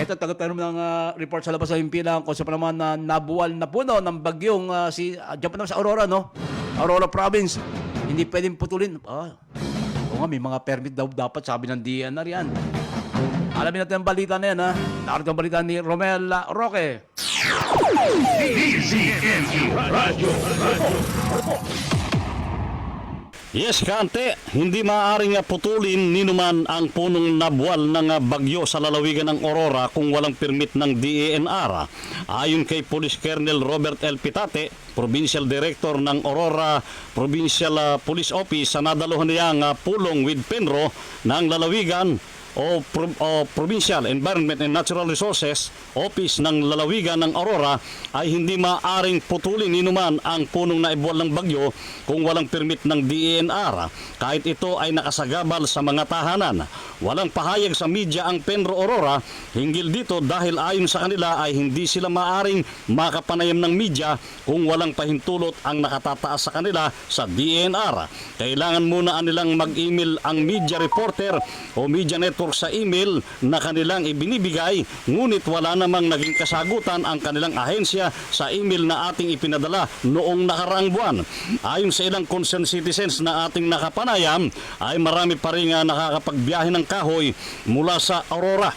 Ito, taga-tanong ng report sa labas sa himpilan kung sa pa naman na nabuwal na puno ng bagyong dyan pa naman sa Aurora, no? Aurora Province. Hindi pwedeng putulin. Oo nga, may mga permit daw dapat, sabi ng DNR yan. Alamin natin ang balita na yan, ha? Narito ang balita ni Romel Roque. Yes, Kante, hindi maaaring putulin ni naman ang punong nabuwal ng bagyo sa lalawigan ng Aurora kung walang permit ng DENR. Ayon kay Police Colonel Robert L. Pitate, Provincial Director ng Aurora Provincial Police Office, sa nadaluhan niyang pulong with Penro ng lalawigan o Provincial Environment and Natural Resources Office ng lalawigan ng Aurora, ay hindi maaring putulin ninuman ang punong naibuwal ng bagyo kung walang permit ng DENR, kahit ito ay nakasagabal sa mga tahanan. Walang pahayag sa media ang Penro Aurora hinggil dito dahil ayon sa kanila ay hindi sila maaring makapanayam ng media kung walang pahintulot ang nakatataas sa kanila sa DENR. Kailangan muna nilang mag-email ang media reporter o media network sa email na kanilang ibinibigay, ngunit wala namang naging kasagutan ang kanilang ahensya sa email na ating ipinadala noong nakaraang buwan. Ayon sa ilang concerned citizens na ating nakapanayam, ay marami pa rin nakakapagbiyahe ng kahoy mula sa Aurora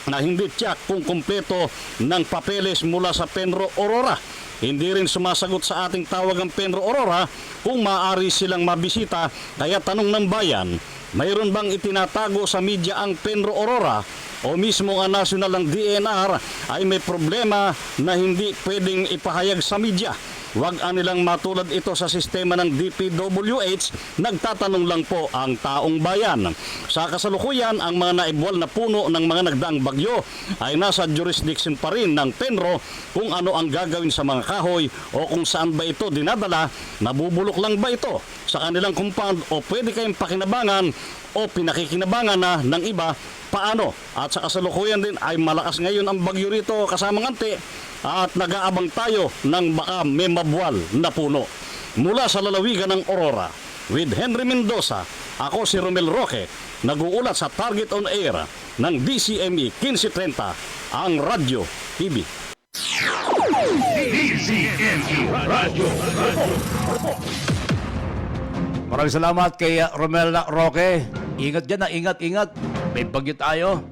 na hindi tiyak kung kumpleto ng papeles mula sa Penro Aurora. Hindi rin sumasagot sa ating tawagang Penro Aurora kung maaari silang mabisita, kaya tanong ng bayan, mayroon bang itinatago sa media ang Penro Aurora o mismo ang national ng DENR ay may problema na hindi pwedeng ipahayag sa media? Huwag anilang matulad ito sa sistema ng DPWH, nagtatanong lang po ang taong bayan. Sa kasalukuyan, ang mga naibuwal na puno ng mga nagdaang bagyo ay nasa jurisdiction pa rin ng Penro kung ano ang gagawin sa mga kahoy o kung saan ba ito dinadala, nabubulok lang ba ito sa kanilang compound o pwede kayong pakinabangan o pinakikinabangan na ng iba, paano? At sa kasalukuyan din ay malakas ngayon ang bagyo rito kasamang ante at nag-aabang tayo ng baka may mabuwal na puno. Mula sa lalawigan ng Aurora, with Henry Mendoza, ako si Romel Roque, nag-uulat sa Target on Air ng DCME 1530, ang Radyo TV. DCME Radyo. Maraming salamat kay Romel Roque. Ingat dyan, ingat. May bagyo tayo.